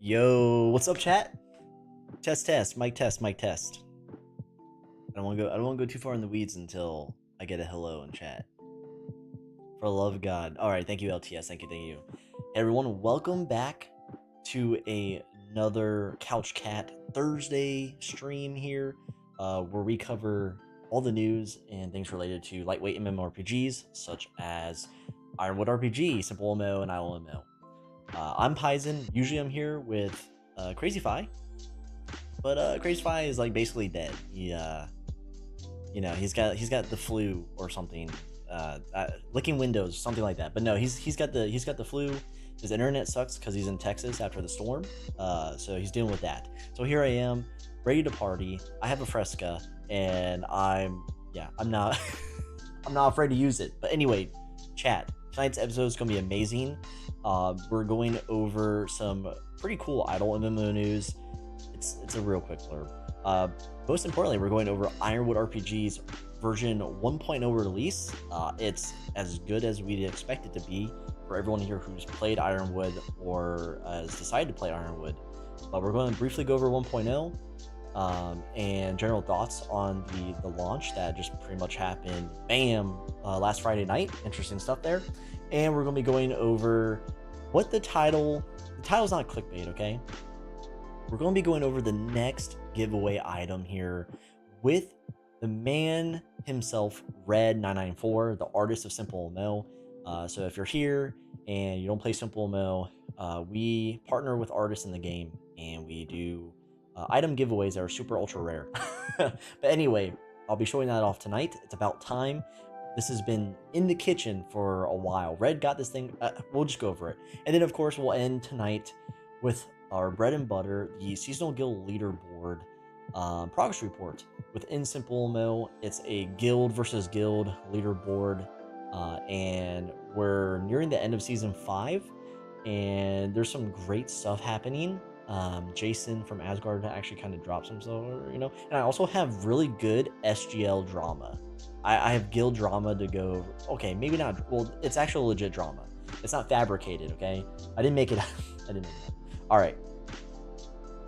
Yo, what's up, chat? Test, mic test, mic test. I don't want to go too far in the weeds until I get a hello in chat. For the love of God. All right, thank you, LTS. Thank you. Hey, everyone, welcome back to another Couch Cat Thursday stream here, where we cover all the news and things related to lightweight MMORPGs such as Ironwood RPG, SimpleMMO, and IdleMMO. I'm Paisen. Usually I'm here with CrazyFi, but CrazyFi is like basically dead. He he's got the flu or something, licking windows, something like that. But no, he's got the flu. His internet sucks because he's in Texas after the storm, so he's dealing with that. So here I am, ready to party. I have a Fresca, and I'm not I'm not afraid to use it. But anyway, chat. Tonight's episode is gonna be amazing. We're going over some pretty cool IdleMMO news. It's a real quick blurb. Most importantly, we're going over Ironwood RPG's version 1.0 release. It's as good as we'd expect it to be for everyone here who's played Ironwood or has decided to play Ironwood. But we're going to briefly go over 1.0 and general thoughts on the launch that just pretty much happened, bam, last Friday night. Interesting stuff there. And we're going to be going over what the title's not clickbait, okay? We're going to be going over the next giveaway item here with the man himself, Red994, the artist of SimpleMMO. So if you're here and you don't play SimpleMMO, we partner with artists in the game and we do item giveaways that are super ultra rare. But anyway, I'll be showing that off tonight. It's about time. This has been in the kitchen for a while. Red got this thing. We'll just go over it. And then, of course, we'll end tonight with our bread and butter, the Seasonal Guild Leaderboard progress report. Within SimpleMMO, it's a guild versus guild leaderboard. And we're nearing the end of Season 5. And there's some great stuff happening. Jason from Asgard actually kind of dropped some stuff, And I also have really good SGL drama. I have guild drama to go over. Okay, maybe not. Well, it's actual legit drama. It's not fabricated, okay? I didn't make it. I didn't make it up. All right.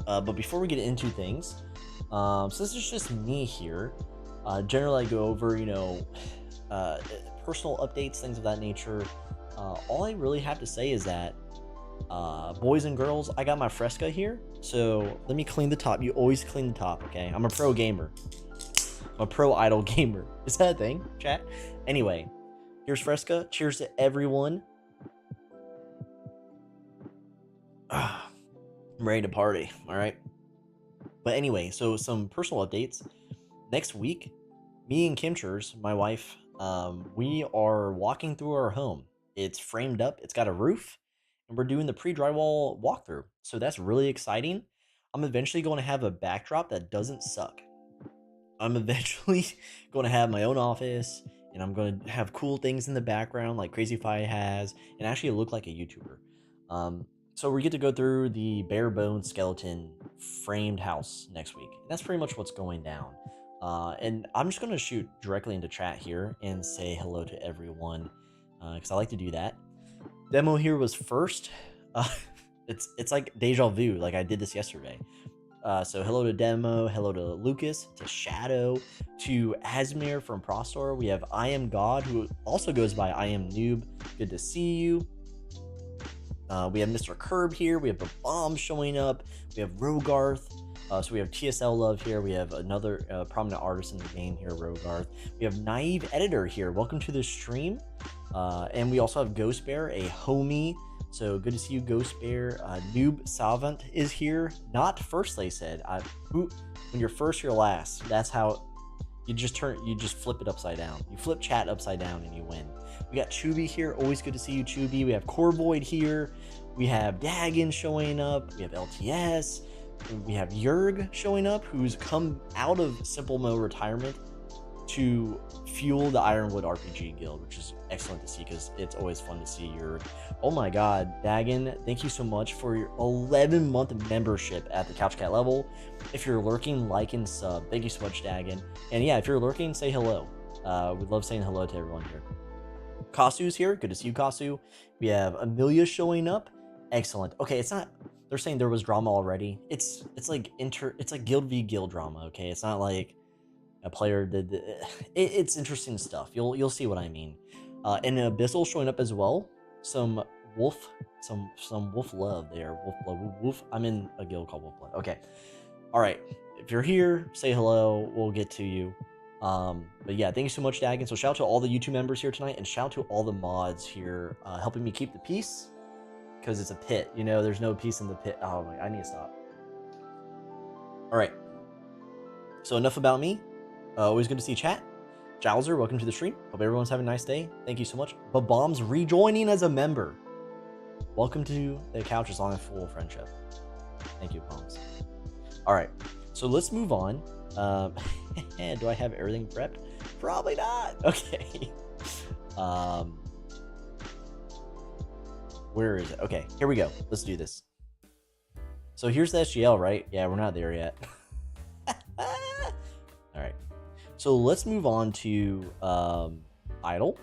But before we get into things, since it's just me here, generally I go over, personal updates, things of that nature. All I really have to say is that, boys and girls, I got my Fresca here. So let me clean the top. You always clean the top, okay? I'm a pro gamer. I'm a pro idle gamer. Is that a thing, chat? Anyway, here's Fresca. Cheers to everyone. I'm ready to party, all right? But anyway, so some personal updates. Next week, me and Kimchers, my wife, we are walking through our home. It's framed up. It's got a roof. And we're doing the pre-drywall walkthrough. So that's really exciting. I'm eventually going to have a backdrop that doesn't suck. I'm eventually going to have my own office, and I'm going to have cool things in the background like CrazyFi has, and actually look like a YouTuber. So we get to go through the bare bones skeleton framed house next week. That's pretty much what's going down. And I'm just going to shoot directly into chat here and say hello to everyone, because I like to do that. Demo here was first. It's like deja vu, like I did this yesterday. So hello to Demo, hello to Lucas, to Shadow, to Asmir from Prostor. We have I Am God, who also goes by I Am Noob. Good to see you. We have Mr. Curb here. We have the Bomb showing up. We have Rogarth. So we have TSL Love here. We have another prominent artist in the game here, Rogarth. We have Naive Editor here. Welcome to the stream. And we also have Ghost Bear, a homie. So good to see you, Ghost Bear. Noob Savant is here. Not first, they said. When you're first, you're last. That's how you just flip it upside down. You flip chat upside down and you win. We got Chubby here. Always good to see you, Chubby. We have Corvoid here. We have Dagon showing up. We have LTS. We have Yerg showing up, who's come out of SimpleMMO retirement to fuel the Ironwood RPG guild, which is excellent to see because it's always fun to see Yerg. Oh my god, Dagon, thank you so much for your 11-month membership at the Couch Cat level. If you're lurking, like and sub. Thank you so much, Dagon. And yeah, if you're lurking, say hello. We love saying hello to everyone here. Kasu's here. Good to see you, Kasu. We have Amelia showing up. Excellent. Okay, it's not they're saying there was drama already. It's like it's like guild v guild drama. Okay, it's not like a player did. It's interesting stuff. You'll see what I mean. And Abyssal showing up as well. Some wolf, some wolf love there. Wolf love, wolf. I'm in a guild called Wolf Blood. Okay, all right. If you're here, say hello. We'll get to you. But yeah, thank you so much, Dagon. So shout out to all the YouTube members here tonight, and shout out to all the mods here helping me keep the peace, because it's a pit. You know, there's no peace in the pit. Oh my, I need to stop. All right. So enough about me. Always good to see chat. Jowser, welcome to the stream. Hope everyone's having a nice day. Thank you so much. Bomb's rejoining as a member. Welcome to the couch as long as full friendship. Thank you, Bombs. All right, so let's move on. Do I have everything prepped? Probably not. Okay. Where is it? Okay, here we go. Let's do this. So here's the SGL, right? Yeah, we're not there yet. All right. So let's move on to Idle.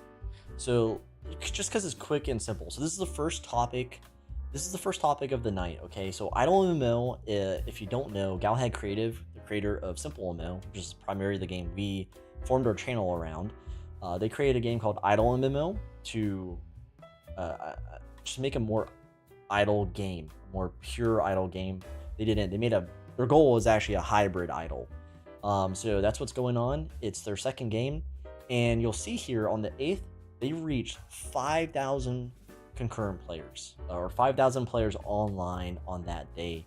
So just because it's quick and simple. So this is the first topic. This is the first topic of the night. Okay. So IdleMMO, if you don't know, Galahad Creative, the creator of SimpleMMO, which is primarily the game we formed our channel around, they created a game called IdleMMO to just make a more idle game, more pure idle game. Their goal was actually a hybrid idle. So that's what's going on. It's their second game, and you'll see here on the 8th, they reached 5,000 concurrent players, or 5,000 players online on that day.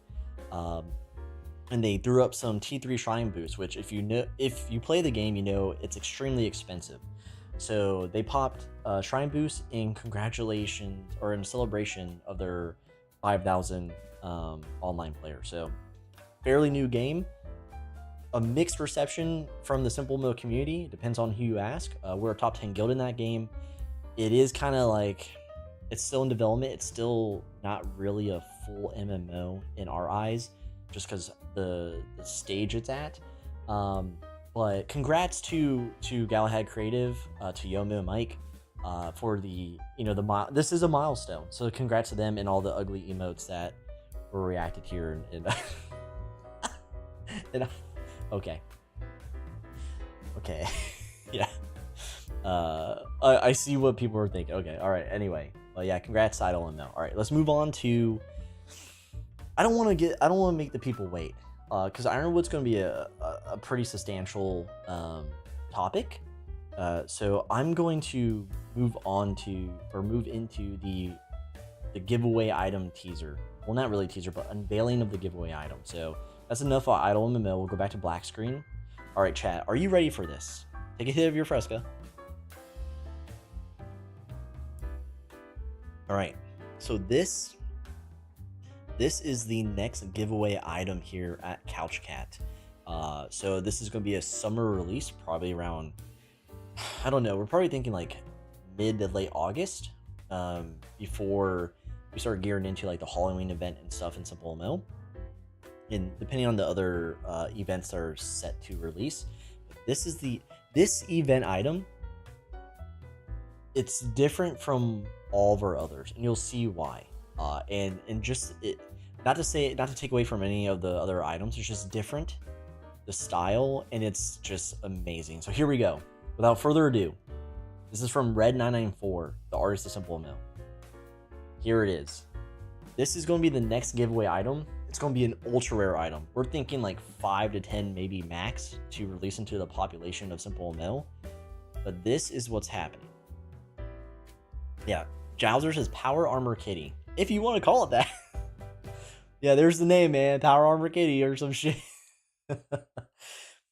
And they threw up some T3 shrine boosts, which if you play the game, you know it's extremely expensive. So they popped shrine boosts in congratulations or in celebration of their 5,000 online players. So fairly new game. A mixed reception from the SimpleMMO community. Depends on who you ask. We're a top 10 guild in that game. It is kind of like, it's still in development. It's still not really a full MMO in our eyes, just because the stage it's at. But congrats to Galahad Creative, to Yomo and Mike, for the this is a milestone. So congrats to them and all the ugly emotes that were reacted here and okay. Yeah. I see what people are thinking. Okay, all right. Anyway, well, yeah, congrats to IdleMMO. All right, let's move on to. I don't want to make the people wait, because Ironwood's going to be a pretty substantial topic. So I'm going to move into the giveaway item teaser. Well, not really teaser, but unveiling of the giveaway item. So that's enough on IdleMMO. We'll go back to black screen. All right, chat, are you ready for this? Take a hit of your Fresca. All right, so this is the next giveaway item here at CouchCat. So this is going to be a summer release, probably around, I don't know, we're probably thinking like mid to late August, before we start gearing into like the Halloween event and stuff in SimpleMMO. And depending on the other events that are set to release, this event item, it's different from all of our others, and you'll see why. And just it, not to take away from any of the other items, it's just different, the style, and it's just amazing. So here we go. Without further ado, this is from Red994, the artist of SimpleMMO. Here it is. This is going to be the next giveaway item. It's going to be an ultra rare item. We're thinking like 5 to 10 maybe max to release into the population of SimpleMMO. But this is what's happening. Yeah, Jowser says Power Armor Kitty, if you want to call it that. Yeah, there's the name, man. Power Armor Kitty or some shit. But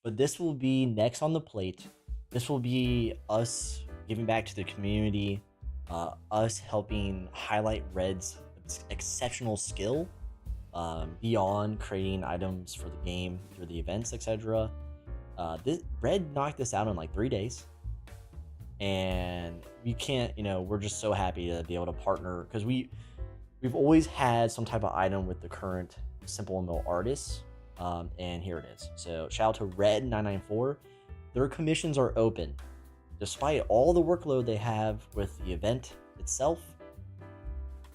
this will be next on the plate. This will be us giving back to the community, us helping highlight Red's exceptional skill, beyond creating items for the game through the events, etc. Red knocked this out in like 3 days, and we can't, we're just so happy to be able to partner, because we've always had some type of item with the current SimpleMMO artists, and here it is. So shout out to Red994. Their commissions are open, despite all the workload they have with the event itself.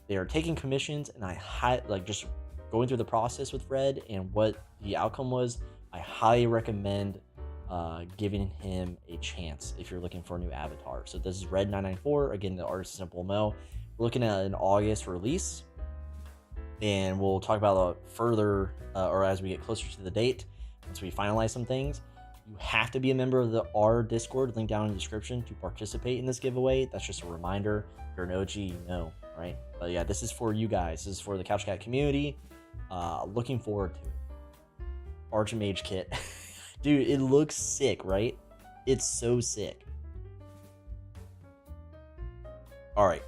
They are taking commissions, and I just going through the process with Red and what the outcome was, I highly recommend giving him a chance if you're looking for a new avatar. So this is Red 994. Again, the artist is SimpleMMO. We're looking at an August release, and we'll talk about it further or as we get closer to the date, once we finalize some things. You have to be a member of our Discord, link down in the description, to participate in this giveaway. That's just a reminder. If you're an OG, you know, right? But yeah, this is for you guys. This is for the Couch Cat community. Looking forward to it. Archmage kit. Dude, it looks sick, right? It's so sick. All right.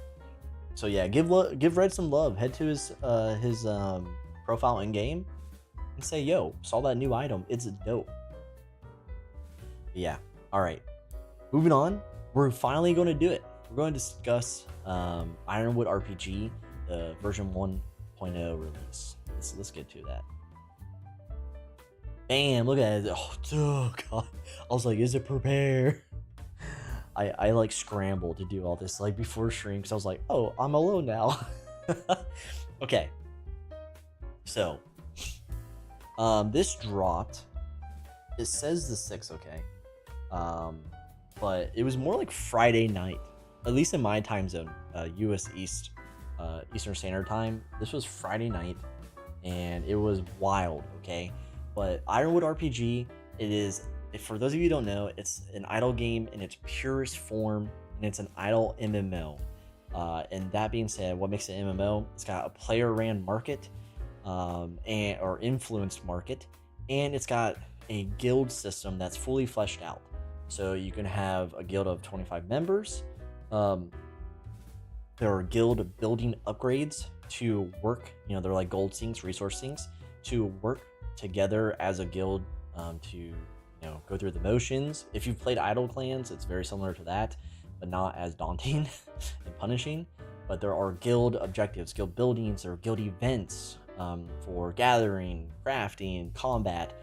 So yeah, give Red some love. Head to his profile in game and say, "Yo, saw that new item. It's dope." Yeah. All right. Moving on. We're finally going to do it. We're going to discuss Ironwood RPG, the version 1.0 release. Let's get to that. Bam! Look at it. Oh god! I was like, "Is it prepare?" I like scrambled to do all this like before stream because I was like, "Oh, I'm alone now." Okay. So, this dropped. It says the 6th, okay. But it was more like Friday night, at least in my time zone, U.S. Eastern Standard Time. This was Friday night, and it was wild, okay. But Ironwood RPG, it is, for those of you who don't know, it's an idle game in its purest form, and it's an IdleMMO. And that being said, what makes it MMO? It's got a player-ran market, or influenced market, and it's got a guild system that's fully fleshed out. So you can have a guild of 25 members. There are guild building upgrades to work, they're like gold sinks, resource sinks, to work together as a guild, to go through the motions. If you've played Idle Clans, it's very similar to that, but not as daunting and punishing. But there are guild objectives, guild buildings, or guild events for gathering, crafting, combat.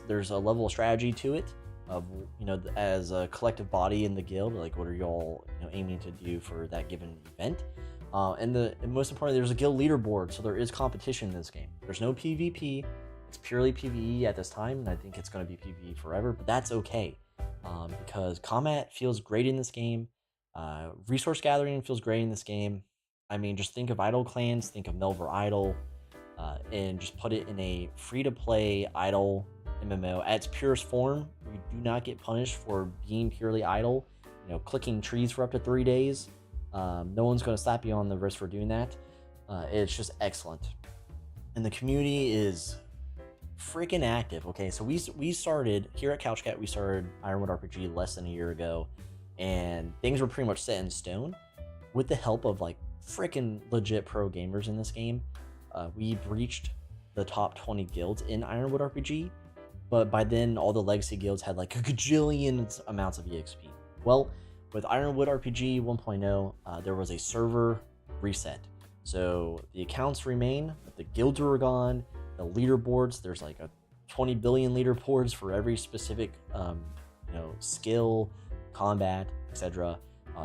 There's a level of strategy to it of as a collective body in the guild, like what are y'all aiming to do for that given event. And most importantly, there's a guild leaderboard, so there is competition in this game. There's no PvP. It's purely PvE at this time, and I think it's going to be PvE forever, but that's okay, because combat feels great in this game. Resource gathering feels great in this game. I mean, just think of Idle Clans, think of Melver Idle, and just put it in a free-to-play idle MMO at its purest form. You do not get punished for being purely idle, clicking trees for up to 3 days. No one's going to slap you on the wrist for doing that. It's just excellent, and the community is freaking active. Okay, so we started here at Couch Cat. We started Ironwood RPG less than a year ago, and things were pretty much set in stone with the help of like freaking legit pro gamers in this game. We breached the top 20 guilds in Ironwood RPG, but by then all the legacy guilds had like a gajillion amounts of EXP. Well, with Ironwood RPG 1.0, there was a server reset, so the accounts remain, but the guilds were gone. The leaderboards, there's like a 20 billion leaderboards for every specific skill, combat, etc.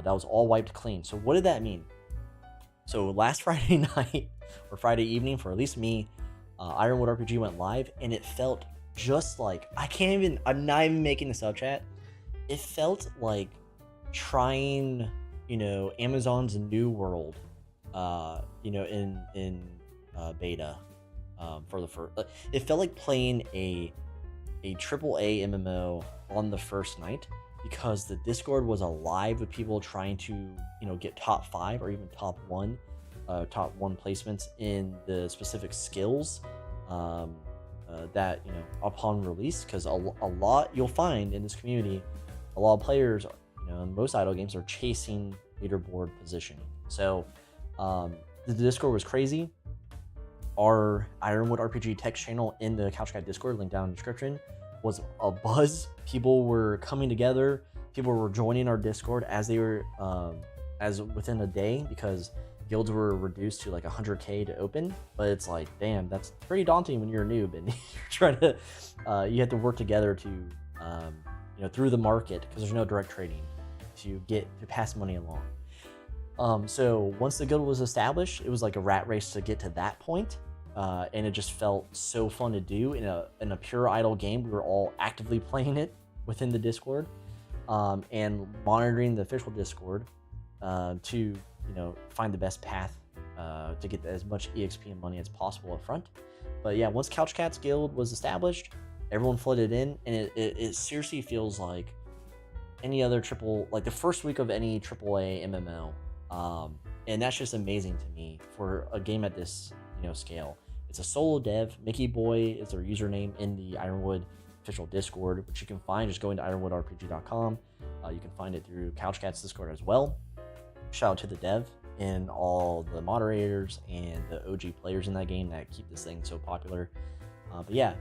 That was all wiped clean. So what did that mean? So last Friday night or Friday evening, for at least me, Ironwood RPG went live, and it felt just like, I'm not even making this up, chat. It felt like trying Amazon's New World in beta. For the first, it felt like playing a AAA MMO on the first night, because the Discord was alive with people trying to get top 5 or even top 1 placements in the specific skills that upon release. Because a lot you'll find in this community, a lot of players in most idle games are chasing leaderboard positioning. So the Discord was crazy. Our Ironwood RPG text channel in the Couch Cat Discord, link down in the description, was a buzz. People were coming together. People were joining our Discord as they were, as within a day, because guilds were reduced to like 100k to open. But it's like, damn, that's pretty daunting when you're a noob and you're trying to, you have to work together to, through the market, because there's no direct trading, to pass money along. So once the guild was established, it was like a rat race to get to that point. and it just felt so fun to do in a pure idle game. We were all actively playing it within the Discord, and monitoring the official Discord to find the best path to get as much EXP and money as possible up front. But yeah, once Couch Cats Guild was established, everyone flooded in, and it seriously feels like any other like the first week of any AAA MMO, and that's just amazing to me for a game at this scale. It's a solo dev. Mickey Boy is their username in the Ironwood official Discord, which you can find just going to ironwoodrpg.com. You can find it through Couch Cats Discord as well. Shout out to the dev and all the moderators and the OG players in that game that keep this thing so popular. But yeah,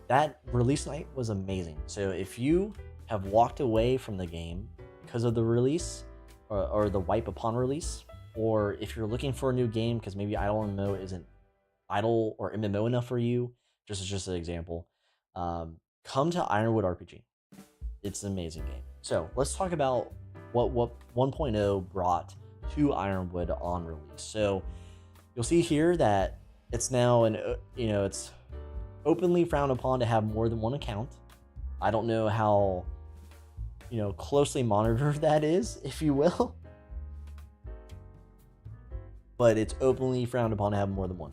that release night was amazing. So if you have walked away from the game because of the release or the wipe upon release, or if you're looking for a new game because maybe IdleMMO isn't idle or MMO enough for you, just an example, come to Ironwood RPG. It's an amazing game. So let's talk about what 1.0 brought to Ironwood on release. So you'll see here that it's now it's openly frowned upon to have more than one account. I don't know how closely monitored that is, if you will, but it's openly frowned upon to have more than one.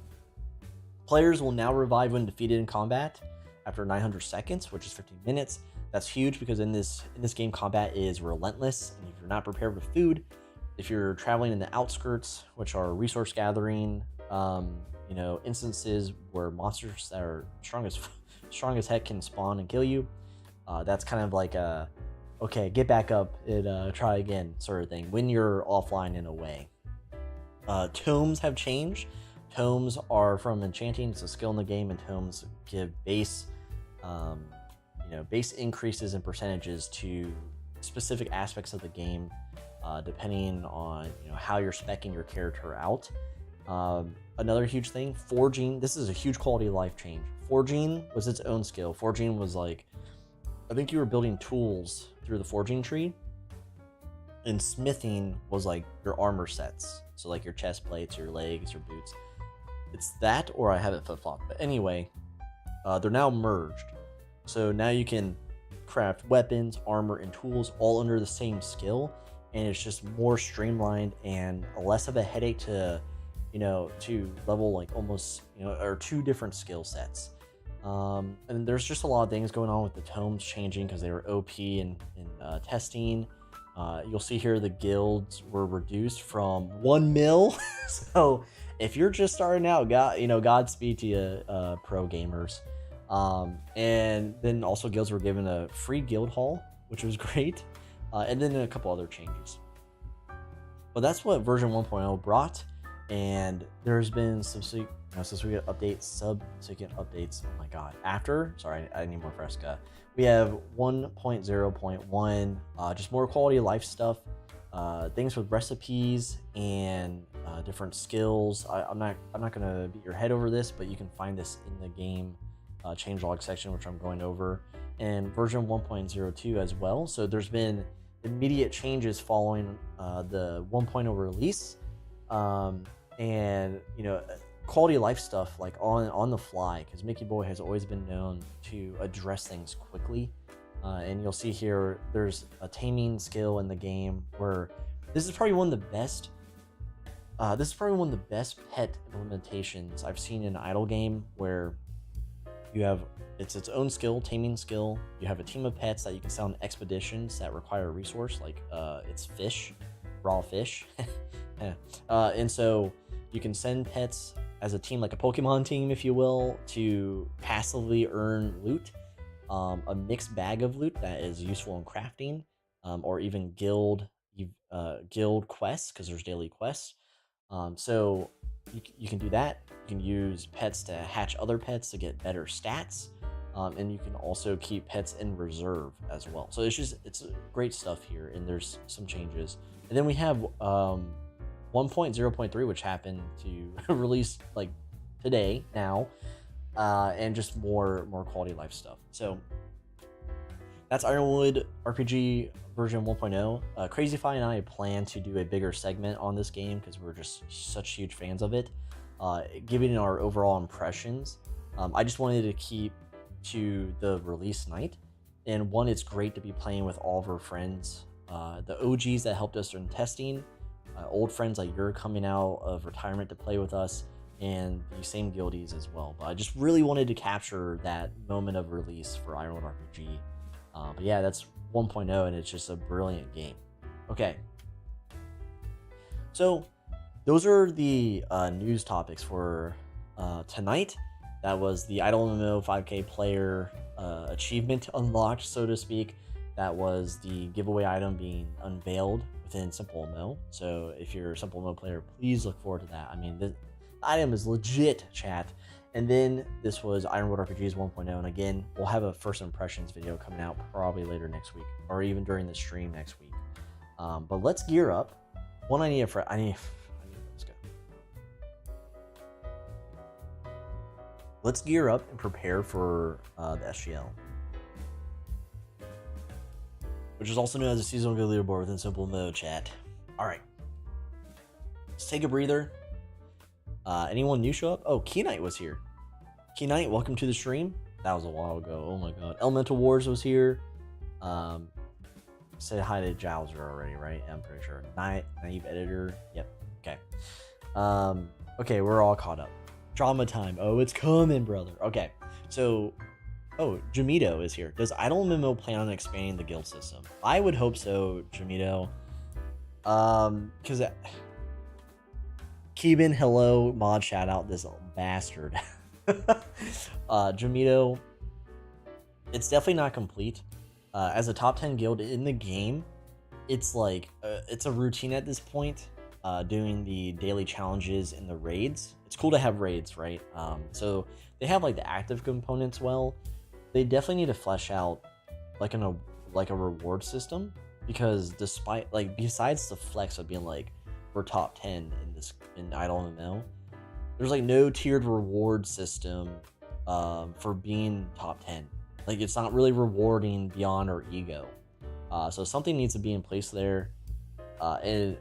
Players will now revive when defeated in combat after 900 seconds, which is 15 minutes. That's huge because in this game, combat is relentless, and if you're not prepared with food, if you're traveling in the outskirts, which are resource gathering, instances where monsters that are strong as heck can spawn and kill you, that's kind of like a okay, get back up and try again sort of thing when you're offline in a way. Tomes have changed. Tomes are from enchanting. It's a skill in the game, and tomes give base increases in percentages to specific aspects of the game, depending on how you're speccing your character out. Another huge thing, forging. This is a huge quality of life change. Forging was its own skill. Forging was like, I think you were building tools through the forging tree, and smithing was like your armor sets. So like your chest plates, your legs, your boots. It's that, or I have it flip-flopped. But anyway, they're now merged. So now you can craft weapons, armor, and tools all under the same skill, and it's just more streamlined and less of a headache to level like almost or two different skill sets. And there's just a lot of things going on with the tomes changing because they were OP in testing. You'll see here the guilds were reduced from 1 mil. So if you're just starting out, Godspeed to you, pro gamers. And then also guilds were given a free guild hall, which was great. And then a couple other changes. But that's what version 1.0 brought. And there's been subsequent updates. Oh my god. Sorry, I need more Fresca. We have 1.0.1, just more quality of life stuff, things with recipes and different skills. I'm not gonna beat your head over this, but you can find this in the game changelog section, which I'm going over, and version 1.02 as well. So there's been immediate changes following the 1.0 release, and quality of life stuff like on the fly, because Mickey Boy has always been known to address things quickly. And you'll see here there's a taming skill in the game where this is probably one of the best pet implementations I've seen in an idle game, where you have its own skill, taming skill. You have a team of pets that you can sell on expeditions that require a resource, like it's fish, raw fish. And so you can send pets as a team, like a Pokemon team, if you will, to passively earn loot, a mixed bag of loot that is useful in crafting, or even guild quests, because there's daily quests. So you can do that. You can use pets to hatch other pets to get better stats, and you can also keep pets in reserve as well. So it's great stuff here, and there's some changes. And then we have 1.0.3, which happened to release like today now, and just more quality of life stuff. So that's Ironwood RPG version 1.0. CrazyFi and I plan to do a bigger segment on this game because we're just such huge fans of it. giving our overall impressions. I just wanted to keep to the release night. And one, it's great to be playing with all of our friends, the OGs that helped us in testing, old friends like you're coming out of retirement to play with us, and the same guildies as well. But I just really wanted to capture that moment of release for Ironwood RPG. But yeah, that's 1.0, and it's just a brilliant game. Okay. So those are the news topics for tonight. That was the IdleMMO 5K player achievement unlocked, so to speak. That was the giveaway item being unveiled within SimpleMMO. So if you're a SimpleMMO player, please look forward to that. I mean, the item is legit, chat. And then this was Ironwood RPG's 1.0. And again, we'll have a first impressions video coming out probably later next week, or even during the stream next week. But let's gear up. One, let's go. Let's gear up and prepare for the SGL, which is also known as the seasonal guild leaderboard within SimpleMMO, chat. All right, let's take a breather. Anyone new show up? Oh, Key Knight was here. Key Knight, welcome to the stream. That was a while ago. Oh my god. Elemental Wars was here. Said hi to Jowser already, right? I'm pretty sure. Naive Editor. Yep. Okay. Okay, we're all caught up. Drama time. Oh, it's coming, brother. Okay. So, Jamito is here. Does IdleMMO plan on expanding the guild system? I would hope so, Jamito. Because Keeban, hello, mod shout out this bastard. Jamito, it's definitely not complete. As a top 10 guild in the game, it's like it's a routine at this point, doing the daily challenges and the raids. It's cool to have raids, right? So they have like the active components. Well, they definitely need to flesh out like a reward system, because besides the flex of being like we're top 10 in IdleMMO, there's like no tiered reward system for being top 10. Like, it's not really rewarding beyond our ego. So something needs to be in place there, and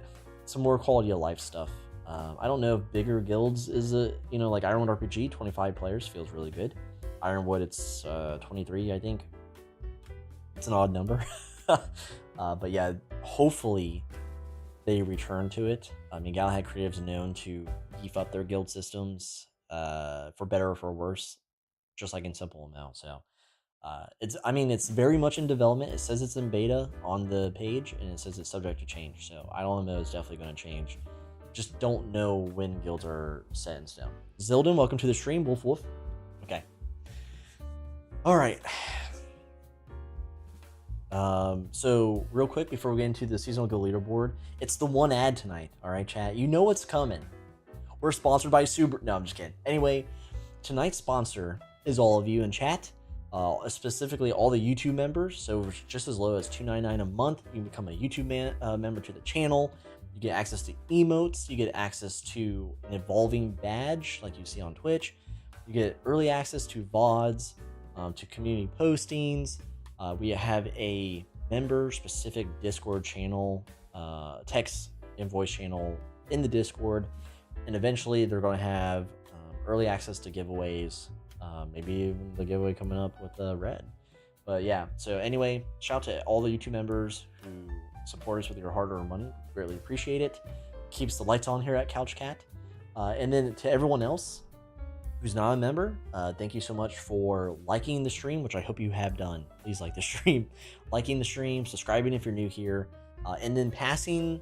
some more quality of life stuff. I don't know if bigger guilds is like Ironwood RPG, 25 players feels really good. Ironwood, it's 23, I think. It's an odd number. But yeah, hopefully they return to it. I mean, Galahad Creative's known to beef up their guild systems, for better or for worse, just like in SimpleMMO. So it's very much in development. It says it's in beta on the page, and it says it's subject to change. So IdleMMO is definitely going to change. Just don't know when guilds are set in stone. Zildon, welcome to the stream. Wolf Wolf. Okay. All right. So real quick before we get into the seasonal guild leaderboard, it's the one ad tonight. All right, chat. You know what's coming. We're sponsored by Super. No, I'm just kidding. Anyway, tonight's sponsor is all of you in chat. Specifically all the YouTube members. So just as low as $2.99 a month, you can become a YouTube member to the channel. You get access to emotes. You get access to an evolving badge like you see on Twitch. You get early access to VODs, to community postings. We have a member-specific Discord channel, text and voice channel in the Discord. And eventually they're going to have early access to giveaways. Maybe even the giveaway coming up with Red. But yeah, so anyway, shout out to all the YouTube members who support us with your hard-earned money. Greatly appreciate it. Keeps the lights on here at Couch Cat. And then to everyone else who's not a member, thank you so much for liking the stream, which I hope you have done. Please like the stream, liking the stream, subscribing if you're new here, and then passing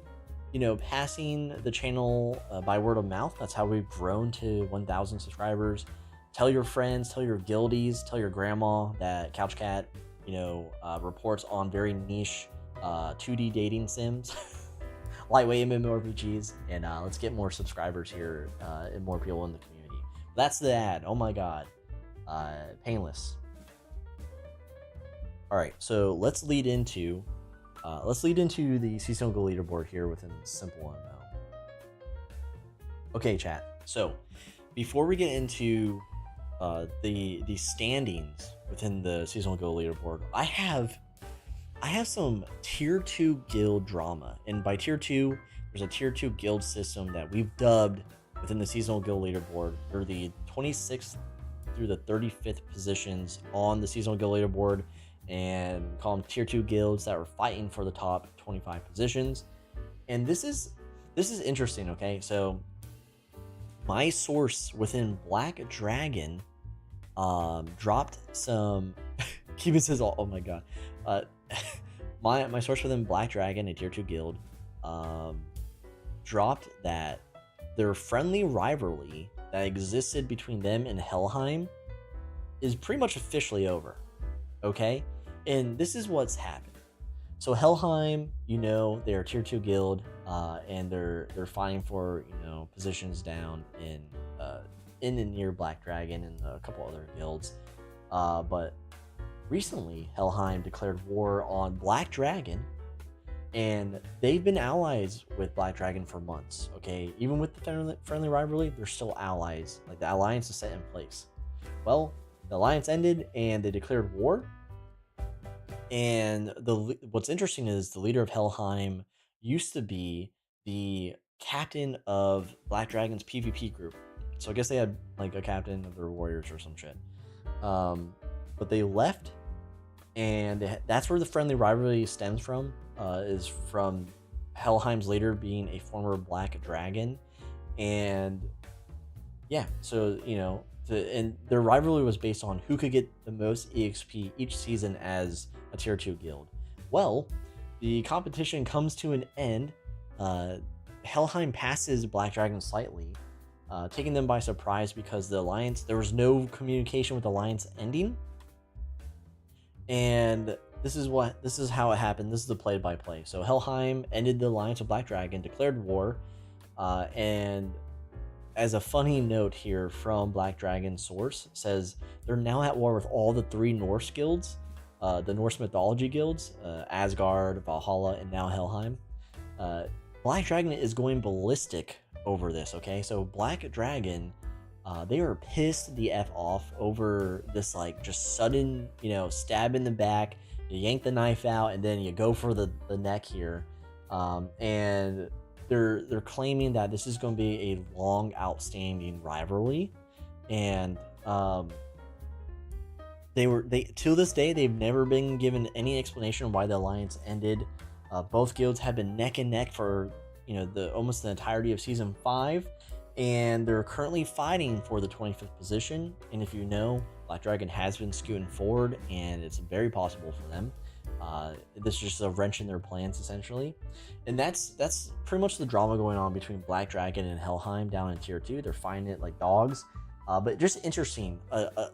the channel by word of mouth. That's how we've grown to 1,000 subscribers. Tell your friends, tell your guildies, tell your grandma that Couch Cat, reports on very niche 2D dating sims, lightweight MMORPGs, and let's get more subscribers here and more people in the community. That's the ad. Oh my god, painless. All right, so let's lead into the seasonal goal leaderboard here within SimpleMMO. Okay, chat. So before we get into the standings within the seasonal guild leaderboard, I have some tier 2 guild drama, and by tier 2, there's a tier 2 guild system that we've dubbed within the seasonal guild leaderboard. They're the 26th through the 35th positions on the seasonal guild leaderboard, and call them tier 2 guilds that were fighting for the top 25 positions. And this is interesting. Okay, so my source within Black Dragon dropped some Keevan says, oh my god, my source within Black Dragon, a tier 2 guild, dropped that their friendly rivalry that existed between them and Helheim is pretty much officially over. Okay, and this is what's happened. So Helheim, they're a tier 2 guild, and they're fighting for positions down in and near Black Dragon and a couple other guilds. But recently, Helheim declared war on Black Dragon, and they've been allies with Black Dragon for months. Okay, even with the friendly rivalry, they're still allies. Like, the alliance is set in place. Well, the alliance ended, and they declared war. And what's interesting is the leader of Helheim used to be the captain of Black Dragon's PvP group. So I guess they had like a captain of their warriors or some shit. But they left, and that's where the friendly rivalry stems from. Is from Helheim's leader being a former Black Dragon, and yeah, so and their rivalry was based on who could get the most EXP each season as a tier 2 guild. Well, the competition comes to an end. Helheim passes Black Dragon slightly, taking them by surprise because there was no communication with the alliance ending. And this is how it happened. This is the play-by-play. So Helheim ended the alliance with Black Dragon, declared war, and as a funny note here from Black Dragon's source, says they're now at war with all the 3 Norse guilds, the Norse mythology guilds, Asgard, Valhalla, and now Helheim. Black Dragon is going ballistic over this, okay? So Black Dragon, they are pissed the F off over this, like, just sudden, stab in the back, you yank the knife out, and then you go for the neck here. And they're claiming that this is going to be a long outstanding rivalry, and they to this day they've never been given any explanation why the alliance ended. Both guilds have been neck and neck for almost the entirety of season 5, and they're currently fighting for the 25th position. And if you know, Black Dragon has been scooting forward, and it's very possible for them. This is just a wrench in their plans, essentially. And that's pretty much the drama going on between Black Dragon and Helheim down in tier 2. They're fighting it like dogs. But just interesting, a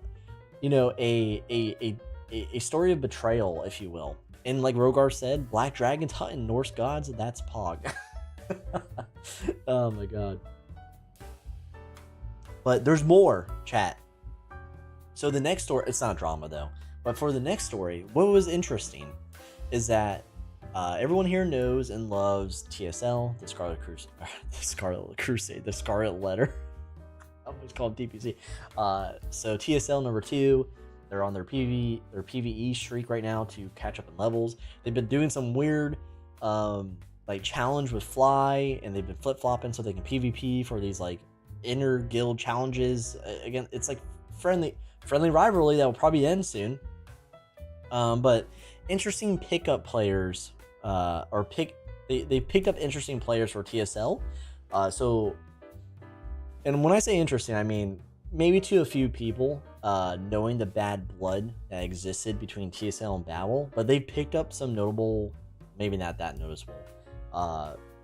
story of betrayal, if you will. And like Rogar said, Black Dragon's hunting Norse gods. That's Pog. Oh my god. But there's more, chat. So the next story, it's not drama though, but for the next story, what was interesting is that everyone here knows and loves TSL, the Scarlet Crusade, the Scarlet Letter. I always call them DPC. So TSL number 2, they're on their PvE streak right now to catch up in levels. They've been doing some weird like challenge with Fly, and they've been flip-flopping so they can PvP for these like inner guild challenges. Again, it's like friendly rivalry that will probably end soon. But interesting pickup players, they picked up interesting players for TSL. So, and when I say interesting, I mean maybe to a few people, knowing the bad blood that existed between TSL and Babel, but they picked up some notable, maybe not that noticeable,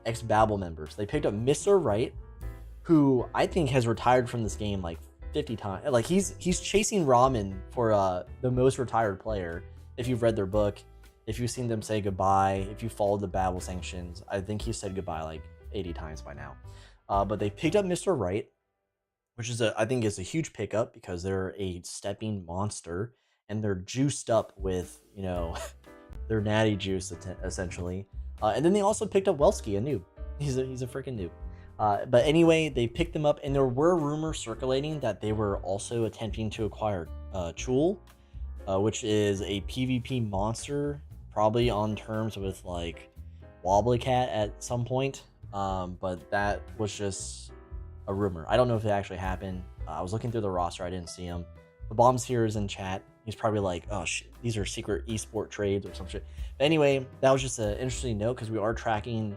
ex-Babel members. They picked up Mr. Right, who I think has retired from this game like 50 times. Like he's chasing Ramen for the most retired player. If you've read their book, if you've seen them say goodbye, if you followed the Babel sanctions, I think he said goodbye like 80 times by now. But they picked up Mr. Right, which is I think is a huge pickup because they're a stepping monster and they're juiced up with their natty juice essentially. And then they also picked up Welsky, a noob. He's a freaking noob. But anyway, they picked them up, and there were rumors circulating that they were also attempting to acquire Chul, which is a PvP monster, probably on terms with like Wobbly Cat at some point. But that was just a rumor. I don't know if it actually happened. I was looking through the roster. I didn't see him. The Bombs here is in chat. He's probably like, oh shit, these are secret esport trades or some shit. But anyway, that was just an interesting note because we are tracking,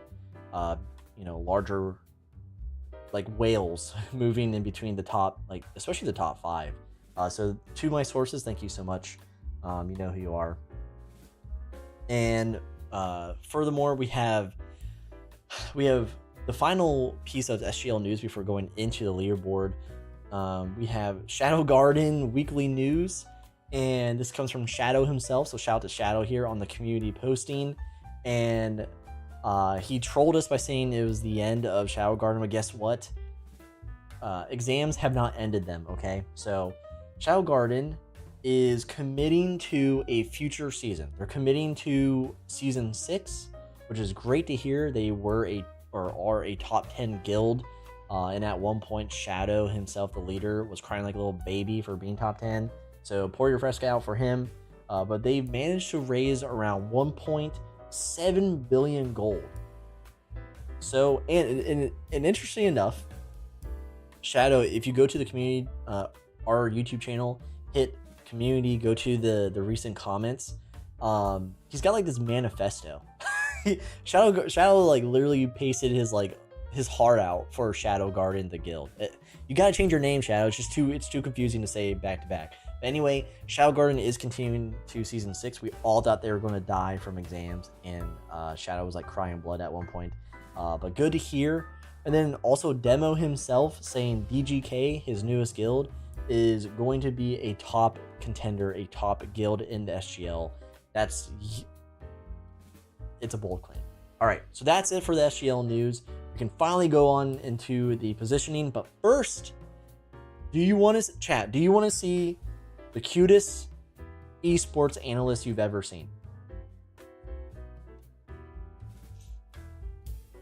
larger like whales moving in between the top, like especially the top 5. So to my sources, thank you so much. You know who you are. And furthermore, we have the final piece of SGL news before going into the leaderboard. We have Shadow Garden weekly news, and this comes from Shadow himself. So shout out to Shadow here on the community posting. And he trolled us by saying it was the end of Shadow Garden, but guess what? Exams have not ended them, okay? So Shadow Garden is committing to a future season. They're committing to season 6, which is great to hear. They are a top 10 guild. And at one point, Shadow himself, the leader, was crying like a little baby for being top 10. So pour your fresca out for him. But they've managed to raise around 1.7 billion gold. So, and interesting enough, Shadow, if you go to the community, our YouTube channel, hit community, go to the recent comments, he's got like this manifesto. Shadow like literally pasted his heart out for Shadow Garden, the guild. You gotta change your name, Shadow. It's too confusing to say back to back. But anyway, Shadow Garden is continuing to season 6. We all thought they were going to die from exams, and Shadow was like crying blood at one point. But good to hear. And then also Demo himself saying BGK, his newest guild, is going to be a top contender, a top guild in the SGL. It's a bold claim. All right, so that's it for the SGL news. We can finally go on into the positioning, but first, do you want to see the cutest esports analyst you've ever seen?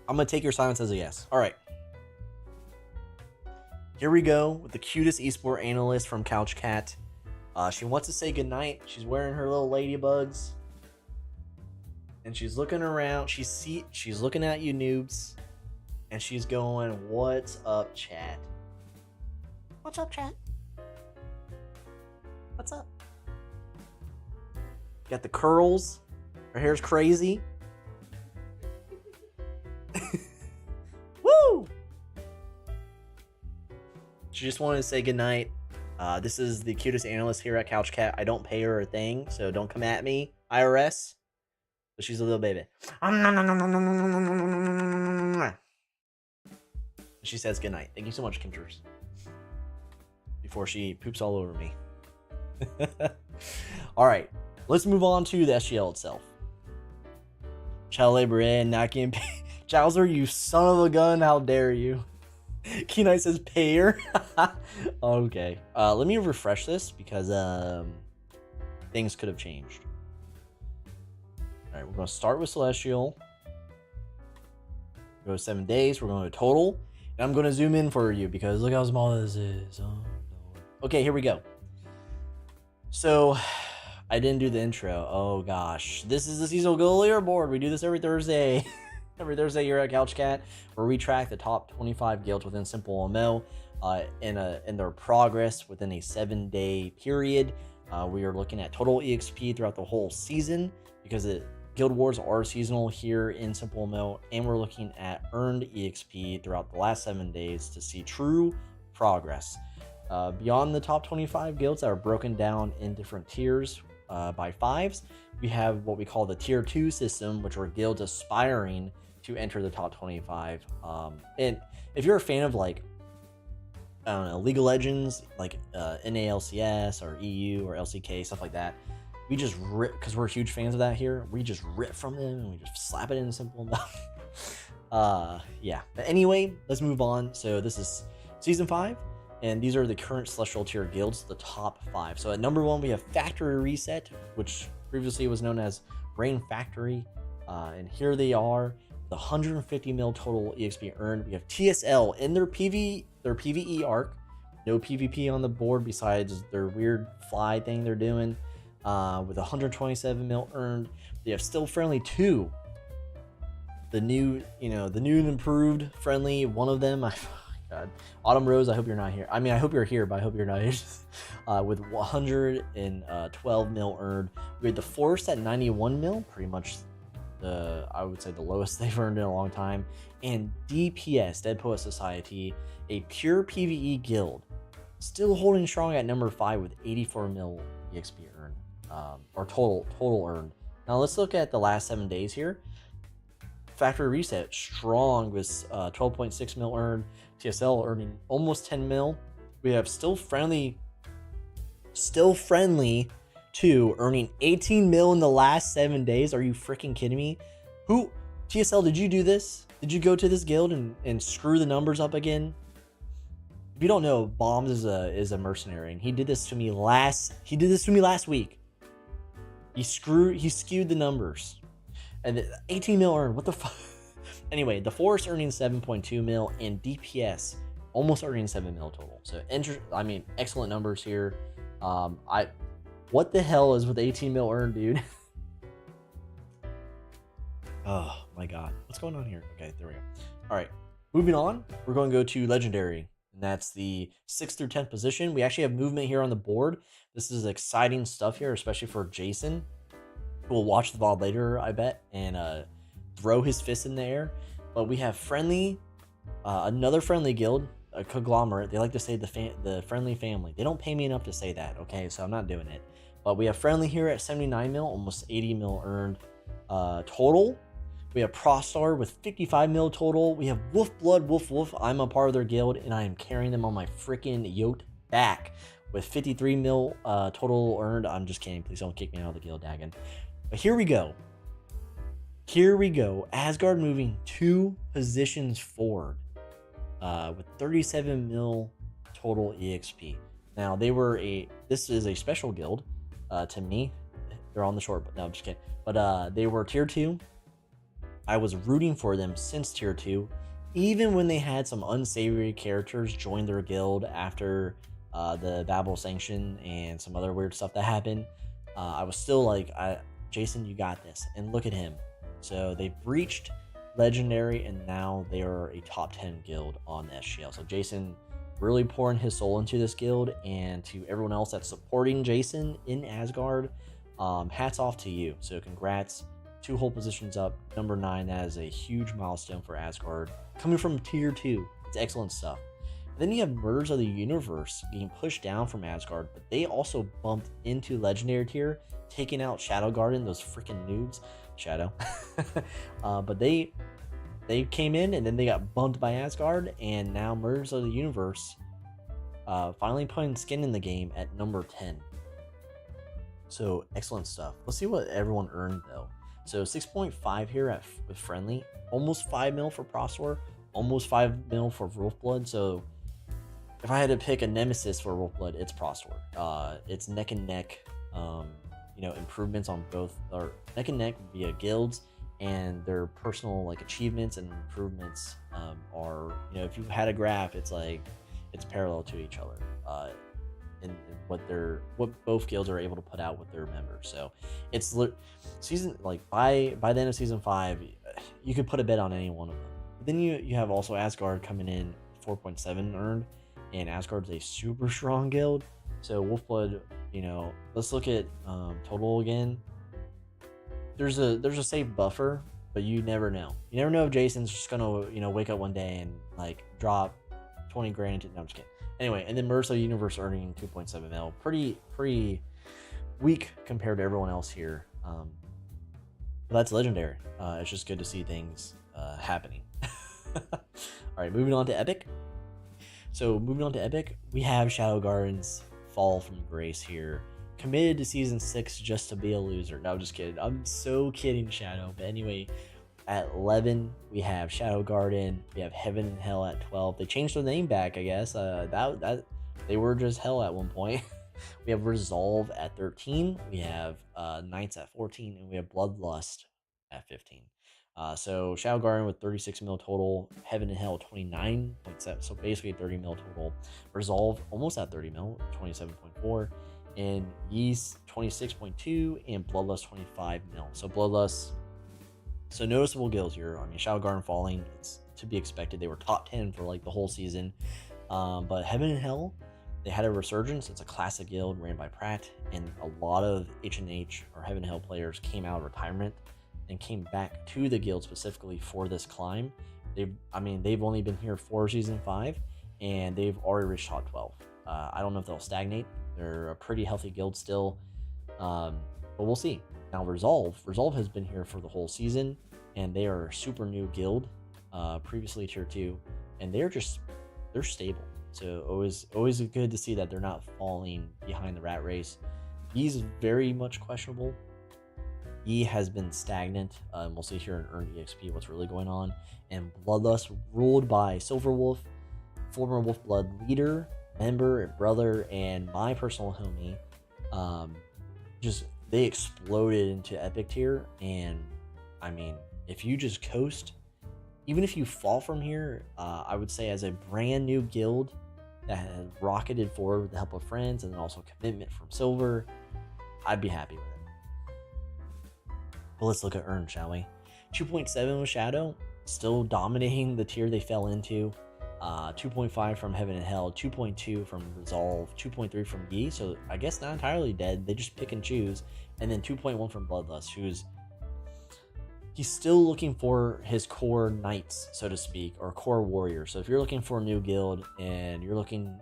I'm going to take your silence as a yes. All right. Here we go with the cutest esport analyst from Couch Cat. She wants to say goodnight. She's wearing her little ladybugs. And she's looking around. She's looking at you noobs. And she's going, what's up, chat? What's up, chat? What's up? Got the curls. Her hair's crazy. Woo! She just wanted to say goodnight. This is the cutest analyst here at Couch Cat. I don't pay her a thing, so don't come at me, IRS. But she's a little baby. She says goodnight. Thank you so much, Kinters. Before she poops all over me. Alright, let's move on to the SGL itself. Child labor in, not getting paid. Chowser, you son of a gun, how dare you. Keynight says payer. Okay. Let me refresh this because things could have changed. Alright, we're going to start with Celestial. Go 7 days. We're going to total. And I'm going to zoom in for you because look how small this is. Oh, no. Okay, here we go. So, I didn't do the intro. Oh gosh. This is the seasonal goal leaderboard. We do this every Thursday. Every Thursday here at Couch Cat, where we track the top 25 guilds within SimpleMMO in their progress within a 7-day period. We are looking at total EXP throughout the whole season because guild wars are seasonal here in SimpleMMO, and we're looking at earned EXP throughout the last 7 days to see true progress. Beyond the top 25 guilds that are broken down in different tiers by 5s, we have what we call the tier 2 system, which are guilds aspiring to enter the top 25. And if you're a fan of like, I don't know, League of Legends, like NALCS or EU or LCK, stuff like that, we just rip, because we're huge fans of that here, we just rip from them and we just slap it in simple enough. Yeah, but anyway, let's move on. So this is season 5, and these are the current celestial tier guilds, the top 5. So at number 1, we have Factory Reset, which previously was known as Rain Factory, and here they are, the 150 mil total EXP earned. We have TSL in their PvE arc, no PvP on the board besides their weird fly thing they're doing, with 127 mil earned. They have Still Friendly 2, the new and improved friendly. One of them, I God. Autumn Rose, I hope you're not here. I mean, I hope you're here, but I hope you're not here. With 112 mil earned. We had the Forest at 91 mil, pretty much I would say the lowest they've earned in a long time. And DPS, Dead Poet Society, a pure PvE guild, still holding strong at number 5 with 84 mil EXP earned, or total earned. Now let's look at the last 7 days here. Factory Reset, strong with 12.6 mil earned. TSL earning almost 10 mil. We have Still Friendly 2 earning 18 mil in the last 7 days. Are you freaking kidding me? Who, TSL, did you do this? Did you go to this guild and screw the numbers up again? If you don't know, Bombs is a mercenary, and he did this to me last week. He skewed the numbers. And 18 mil earned. What the fuck? Anyway, the Forest earning 7.2 mil and DPS almost earning 7 mil total. So excellent numbers here. What the hell is with 18 mil earned, dude? Oh my god. What's going on here? Okay, there we go. All right. Moving on, we're going to go to Legendary. And that's the 6th through 10th position. We actually have movement here on the board. This is exciting stuff here, especially for Jason, who will watch the VOD later, I bet, and throw his fist in the air. But we have another friendly guild, a conglomerate. They like to say the friendly family. They don't pay me enough to say that, okay? So I'm not doing it. But we have friendly here at 79 mil, almost 80 mil earned total. We have Prostar with 55 mil total. We have Wolf Blood, Wolf. I'm a part of their guild, and I am carrying them on my freaking yoked back with 53 mil total earned. I'm just kidding. Please don't kick me out of the guild, Dagon. But here we go. Asgard moving 2 positions forward with 37 mil total EXP. Now, this is a special guild to me. They're on the short, but no, I'm just kidding. But they were tier 2. I was rooting for them since tier 2, even when they had some unsavory characters join their guild after the Babel sanction and some other weird stuff that happened. I was still like, Jason, you got this. And look at him. So they breached Legendary, and now they are a top 10 guild on SGL. So Jason really pouring his soul into this guild, and to everyone else that's supporting Jason in Asgard, hats off to you. So congrats. 2 whole positions up. Number 9, that is a huge milestone for Asgard. Coming from tier 2. It's excellent stuff. And then you have Murders of the Universe getting pushed down from Asgard, but they also bumped into Legendary tier, taking out Shadow Garden, those freaking noobs. Shadow. But they came in, and then they got bumped by Asgard, and now Murders of the Universe finally putting skin in the game at number 10. So excellent stuff. Let's see what everyone earned though. So 6.5 here with Friendly, almost 5 mil for Prostor, almost 5 mil for Wolfblood. So if I had to pick a nemesis for Wolfblood, it's Prostor. It's neck and neck. Improvements on both, or neck and neck via guilds, and their personal achievements and improvements are, if you had a graph, it's parallel to each other in what both guilds are able to put out with their members. So it's season, by the end of season 5, you could put a bet on any one of them. But then you have also Asgard coming in 4.7 earned, and Asgard's a super strong guild. So Wolfblood, let's look at total again. There's a safe buffer, but you never know. You never know if Jason's just gonna wake up one day and drop 20 grand. No, I'm just kidding. Anyway, and then Mercy Universe earning 2.7 mil. Pretty weak compared to everyone else here. But that's Legendary. It's just good to see things happening. All right, moving on to Epic. So moving on to Epic, we have Shadow Garden's fall from grace here. Committed to season 6 just to be a loser. No, I'm just kidding. I'm so kidding, Shadow. But anyway, at 11, we have Shadow Garden. We have Heaven and Hell at 12. They changed their name back, I guess. That they were just Hell at one point. We have Resolve at 13. We have Knights at 14, and we have Bloodlust at 15. So Shadow Garden with 36 mil total, Heaven and Hell 29.7, so basically 30 mil total. Resolve almost at 30 mil, 27.4, and Yeast 26.2, and Bloodlust 25 mil. So Bloodlust So noticeable guilds here. I mean, Shadow Garden Falling, it's to be expected. They were top 10 for like the whole season. But Heaven and Hell, they had a resurgence. It's a classic guild ran by Pratt, and a lot of H&H or Heaven and Hell players came out of retirement and came back to the guild specifically for this climb. They've only been here for season 5, and they've already reached top 12. I don't know if they'll stagnate. They're a pretty healthy guild still, but we'll see. Now Resolve has been here for the whole season, and they are a super new guild, previously tier 2, and they're stable. So always good to see that they're not falling behind the rat race. He's very much questionable. He has been stagnant. We'll see here in Earned EXP what's really going on. And Bloodlust, ruled by Silverwolf, former Wolfblood leader, member, brother, and my personal homie. They exploded into epic tier, and I mean, if you just coast, even if you fall from here, I would say as a brand new guild that has rocketed forward with the help of friends and also commitment from Silver, I'd be happy with it. But let's look at Earn, shall we? 2.7 with Shadow, still dominating the tier they fell into. 2.5 from Heaven and Hell, 2.2 from Resolve, 2.3 from Yi, so I guess not entirely dead, they just pick and choose, and then 2.1 from Bloodlust, he's still looking for his core knights, so to speak, or core warrior. So if you're looking for a new guild and you're looking,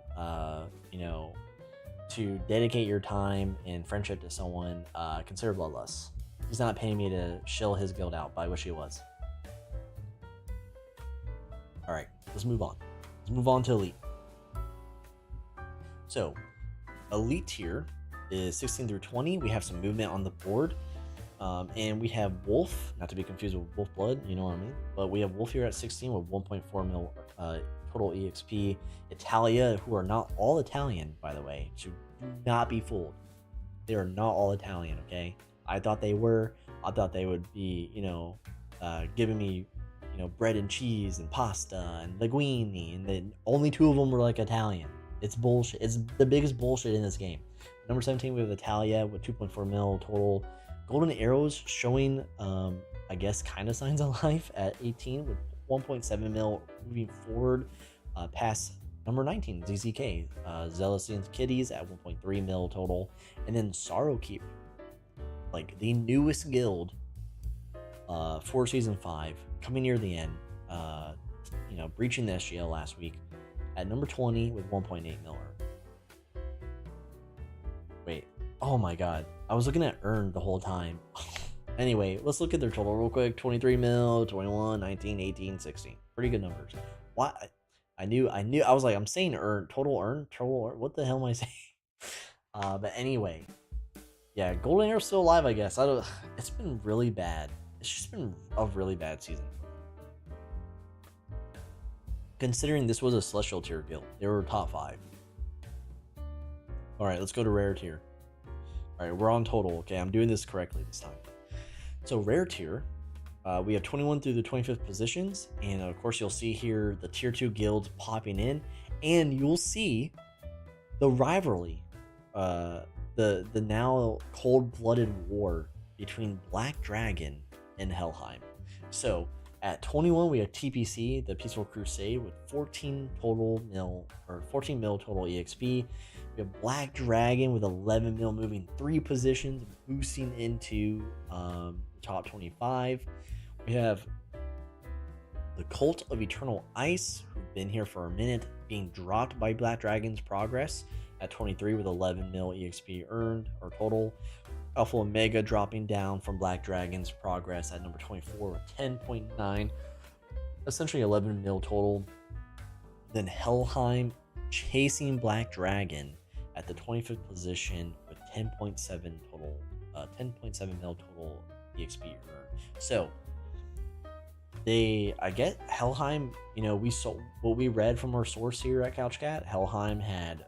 to dedicate your time and friendship to someone, consider Bloodlust. He's not paying me to shill his guild out, but I wish he was. All right, let's move on. Let's move on to Elite. So, Elite tier is 16 through 20. We have some movement on the board. And we have Wolf, not to be confused with Wolfblood, you know what I mean? But we have Wolf here at 16 with 1.4 mil total EXP. Italia, who are not all Italian, by the way, so do not be fooled. They are not all Italian, okay? I thought they were. I thought they would be, giving me, bread and cheese and pasta and linguine, and then only 2 of them were like Italian. It's bullshit. It's the biggest bullshit in this game. Number 17, we have Italia with 2.4 mil total. Golden Arrows showing, I guess, kind of signs of life at 18 with 1.7 mil moving forward past number 19, ZZK. Zealous Kitties at 1.3 mil total. And then Sorrowkeep, like the newest guild for Season 5, coming near the end, breaching the SGL last week at number 20 with 1.8 mil. Wait, oh my god. I was looking at Earned the whole time. Anyway, let's look at their total real quick. 23 mil, 21, 19, 18, 16. Pretty good numbers. What? I knew. I was like, I'm saying Earned. Total Earned. What the hell am I saying? But anyway. Yeah, Golden Arrow's still alive, I guess. It's been really bad. It's just been a really bad season. Considering this was a Celestial tier guild. They were top 5. Alright, let's go to Rare tier. Alright, we're on total. Okay, I'm doing this correctly this time. So Rare tier, we have 21 through the 25th positions, and of course you'll see here the tier 2 guilds popping in, and you'll see the rivalry, the now cold-blooded war between Black Dragon and Helheim. So at 21 we have TPC, the Peaceful Crusade, with 14 mil total EXP. We have Black Dragon with 11 mil moving 3 positions, boosting into the top 25. We have the Cult of Eternal Ice, who've been here for a minute, being dropped by Black Dragon's Progress at 23 with 11 mil EXP earned or total. Alpha Omega dropping down from Black Dragon's Progress at number 24 with 10.9, essentially 11 mil total. Then Helheim chasing Black Dragon at the 25th position with 10.7 total, 10.7 mil total EXP earned. So I get Helheim, we saw what we read from our source here at CouchCat. Helheim had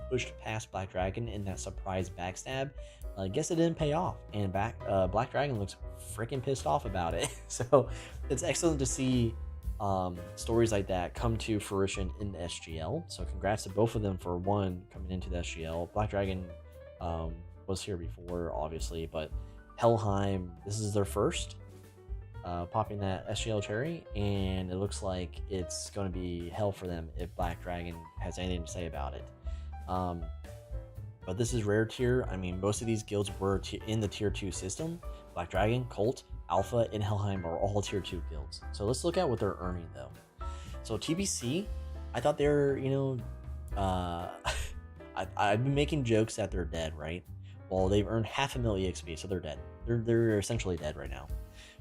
pushed past Black Dragon in that surprise backstab. I guess it didn't pay off, and Black Dragon looks freaking pissed off about it. So it's excellent to see stories like that come to fruition in the SGL. So congrats to both of them for one coming into the SGL. Black Dragon was here before, obviously, but Helheim, this is their first. popping that SGL cherry, and it looks like it's going to be hell for them if Black Dragon has anything to say about it. But this is rare tier. I mean, most of these guilds were in the tier 2 system. Black Dragon, Colt, Alpha, and Helheim are all tier 2 guilds. So let's look at what they're earning though. So TBC, I thought they're, I've been making jokes that they're dead, right? Well, they've earned 500,000 EXP, so they're dead. They're essentially dead right now.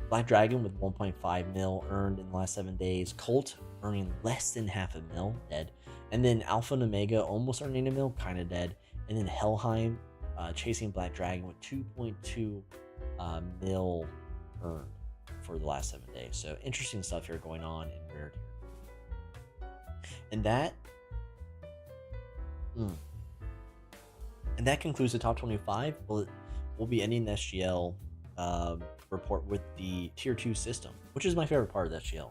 Black Dragon with 1.5 mil earned in the last 7 days. Colt earning less than 500,000, dead. And then Alpha and Omega almost earning 1 mil, kind of dead. And then Helheim chasing Black Dragon with 2.2 mil earned for the last 7 days. So interesting stuff here going on in rare tier. And that concludes the top 25. We'll be ending the SGL report with the tier 2 system, which is my favorite part of the SGL.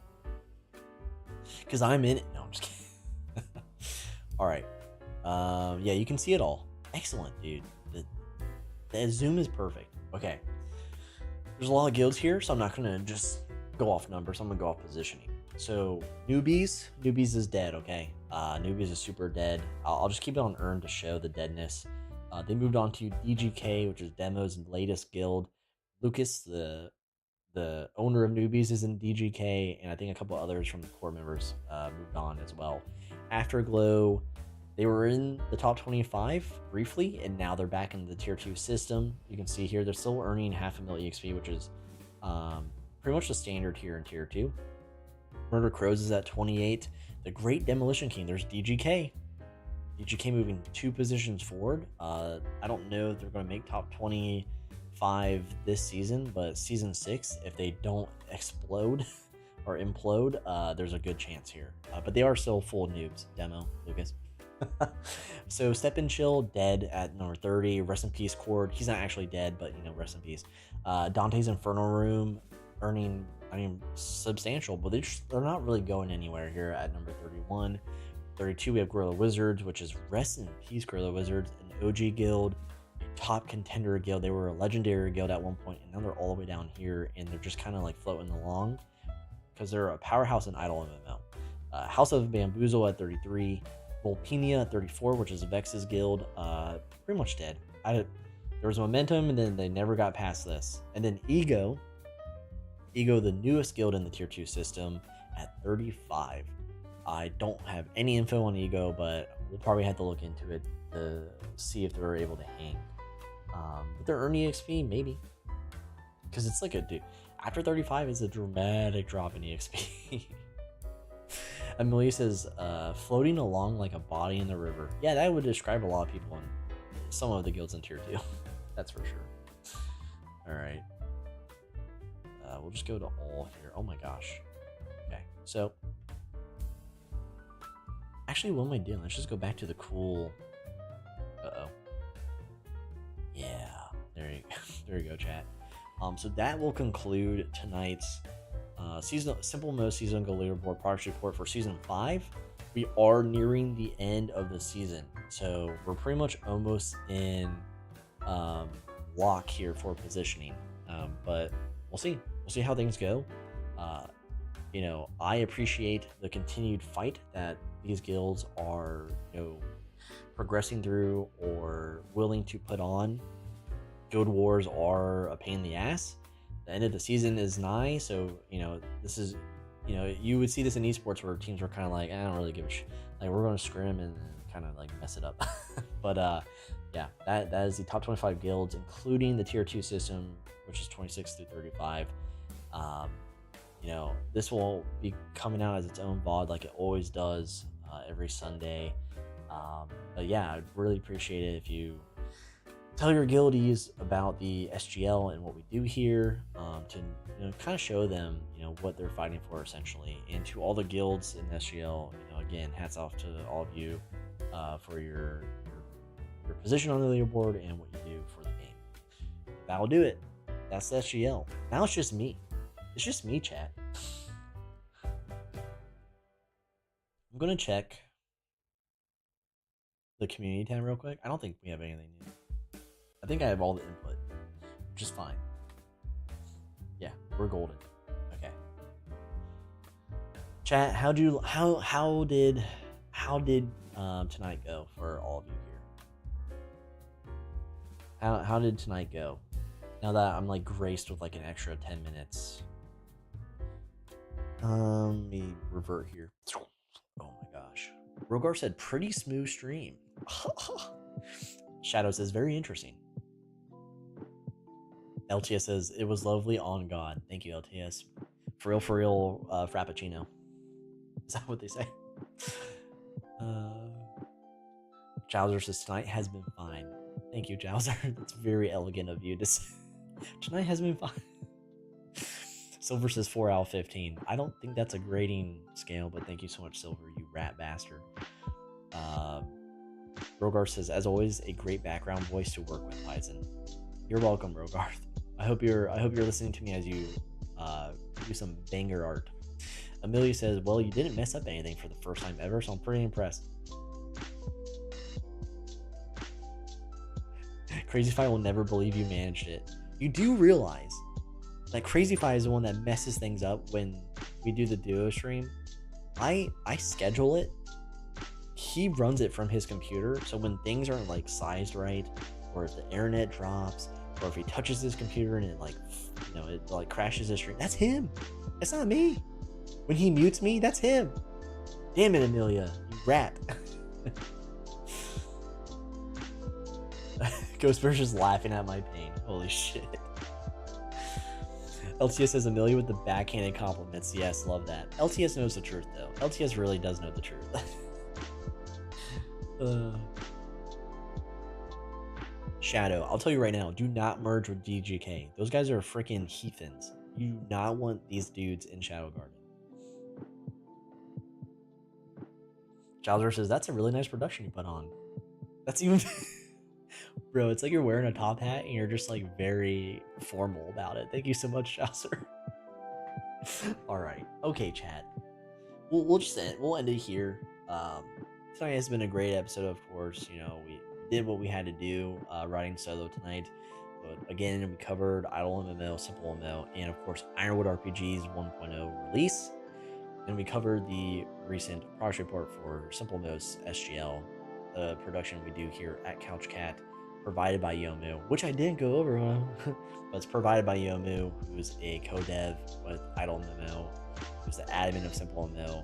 Because I'm in it. No, I'm just kidding. Alright. Yeah, you can see it all. Excellent, dude. The zoom is perfect. Okay. There's a lot of guilds here, so I'm not going to just go off numbers. I'm going to go off positioning. So, Newbies is dead, okay? Newbies is super dead. I'll just keep it on earn to show the deadness. They moved on to DGK, which is Demo's latest guild. Lucas, the owner of Newbies, is in DGK, and I think a couple others from the core members moved on as well. Afterglow, they were in the top 25 briefly, and now they're back in the tier 2 system. You can see here they're still earning 500,000 EXP, which is pretty much the standard here in tier 2. Murder Crows is at 28. The Great Demolition King, there's DGK. DGK moving 2 positions forward. I don't know if they're going to make top 25 this season, but season 6, if they don't explode or implode, there's a good chance here. But they are still full noobs. Demo, Lucas. So Step and Chill, dead at number 30. Rest in peace, Cord. He's not actually dead, but rest in peace. Dante's Inferno Room earning, substantial, but they're not really going anywhere here at number 31. 32, we have Guerrilla Wizards, which is rest in peace, Guerrilla Wizards, an OG guild, a top contender guild. They were a legendary guild at one point, and now they're all the way down here, and they're just kind of like floating along because they're a powerhouse in IdleMMO. House of Bamboozle at 33, Volpinia at 34, which is Vex's guild, pretty much dead. There was momentum, and then they never got past this. And then Ego, the newest guild in the tier 2 system, at 35. I don't have any info on Ego, but we'll probably have to look into it to see if they're able to hang. But they're earning EXP, maybe. Because it's like after 35 is a dramatic drop in EXP. Amelia says, floating along like a body in the river. Yeah, that would describe a lot of people in some of the guilds in tier 2. That's for sure. Alright. We'll just go to all here. Oh my gosh. Okay, so actually, what am I doing? Let's just go back to the cool. Yeah, there you go, chat. So that will conclude tonight's SimpleMMO season go leaderboard progress report for season 5. We are nearing the end of the season, so we're pretty much almost in lock here for positioning. But we'll see. We'll see how things go. I appreciate the continued fight that these guilds are, progressing through or willing to put on. Guild wars are a pain in the ass. The end of the season is nigh, so this is, you would see this in esports where teams were kind of like, I don't really give a shit. Like, we're going to scrim and kind of like mess it up. But yeah, that is the top 25 guilds, including the tier 2 system, which is 26 through 35. This will be coming out as its own VOD like it always does every Sunday. But yeah, I'd really appreciate it if you tell your guildies about the SGL and what we do here, to kind of show them what they're fighting for essentially. And to all the guilds in SGL, again, hats off to all of you for your position on the leaderboard and what you do for the game. That'll do it. That's the SGL. Now it's just me. It's just me, chat. I'm gonna check the community tab real quick. I don't think we have anything new. I think I have all the input, which is fine. Yeah, we're golden. Chat, how did tonight go for all of you here? How did tonight go? Now that I'm like graced with like an extra 10 minutes. Let me revert here. Oh my gosh. Rogar said pretty smooth stream. Shadow says very interesting. LTS says it was lovely on God. Thank you, LTS. For real, Frappuccino. Is that what they say? Jowser says tonight has been fine. Thank you, Jowser. That's very elegant of you to say. Tonight has been fine. Silver says 4 out of 15. I don't think that's a grading scale, but thank you so much, Silver, you rat bastard. Rogar says, as always, a great background voice to work with, Paisen. You're welcome, Rogar. I hope you're listening to me as you do some banger art. Amelia says, well, you didn't mess up anything for the first time ever, so I'm pretty impressed. CrazyFi will never believe you managed it. You do realize that CrazyFi is the one that messes things up when we do the duo stream. I schedule it. He runs it from his computer, so when things aren't like sized right, or if the internet drops, or if he touches his computer and it like, you know, it like crashes his stream, that's him. It's not me. When he mutes me, that's him. Damn it, Amelia, you rat. Ghostburst is laughing at my pain. Holy shit. LTS says Amelia with the backhanded compliments. Yes, love that. LTS knows the truth, though. LTS really does know the truth. Shadow, I'll tell you right now, do not merge with DGK. Those guys are freaking heathens. You do not want these dudes in Shadow Garden. Chowser says, that's a really nice production you put on. That's even... Bro, it's like you're wearing a top hat and you're just like very formal about it. Thank you so much, Chowser. Alright. Okay, chat. We'll just end it here. Tonight has been a great episode, of course. You know, we did what we had to do riding solo tonight. But again, we covered IdleMMO, SimpleMMO, and of course Ironwood RPG's 1.0 release. And we covered the recent progress report for SimpleMMO's SGL, the production we do here at CouchCat, provided by Yomu, which I didn't go over, but it's provided by Yomu, who's a co-dev with IdleMMO, who's the admin of SimpleMMO,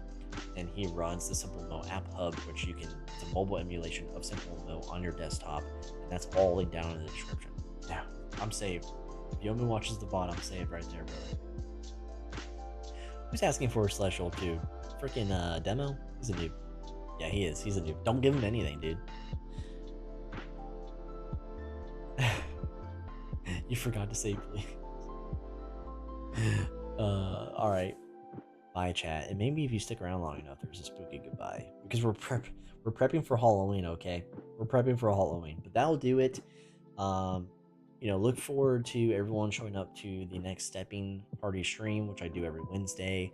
and he runs the SimpleMMO App Hub, which you can, it's a mobile emulation of SimpleMMO on your desktop, and that's all linked down in the description. Yeah, I'm saved. If Yomu watches the VOD, I'm saved right there, brother. Who's asking for a Celestial too? Freaking demo? He's a noob. Yeah, he is. He's a noob. Don't give him anything, dude. You forgot to say please. Alright. Bye, chat. And maybe if you stick around long enough, there's a spooky goodbye. Because we're prepping for Halloween, okay? We're prepping for Halloween. But that'll do it. You know, look forward to everyone showing up to the next Stepping Party stream, which I do every Wednesday.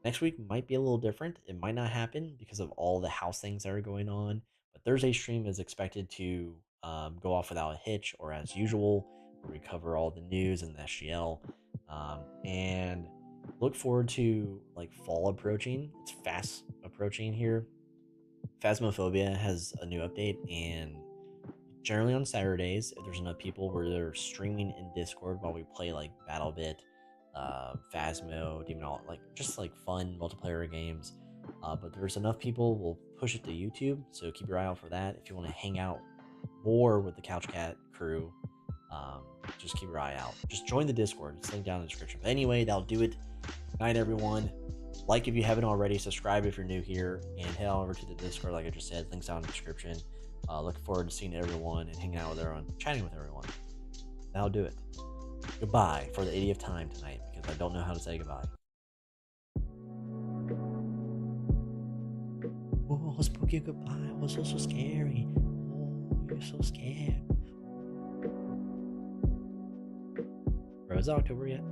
Next week might be a little different. It might not happen because of all the house things that are going on. But Thursday's stream is expected to go off without a hitch, or as usual, where we cover all the news and the SGL. And look forward to like fall approaching. It's fast approaching here. Phasmophobia has a new update, and generally on Saturdays, if there's enough people, where they're streaming in Discord while we play like BattleBit, Phasmo, Demon, like just like fun multiplayer games. But there's enough people, we'll push it to YouTube, so keep your eye out for that. If you want to hang out more with the CouchCat crew, just keep your eye out. Just join the Discord, it's linked down in the description. But anyway, that'll do it. Good night, everyone. Like if you haven't already, subscribe if you're new here, and head on over to the Discord, like I just said, links down in the description. Looking forward to seeing everyone and hanging out with everyone, chatting with everyone. That'll do it. Goodbye for the 80th time tonight, because I don't know how to say goodbye. Oh, spooky goodbye. Oh, so scary. Oh, you're so scared. Bro, is it October yet?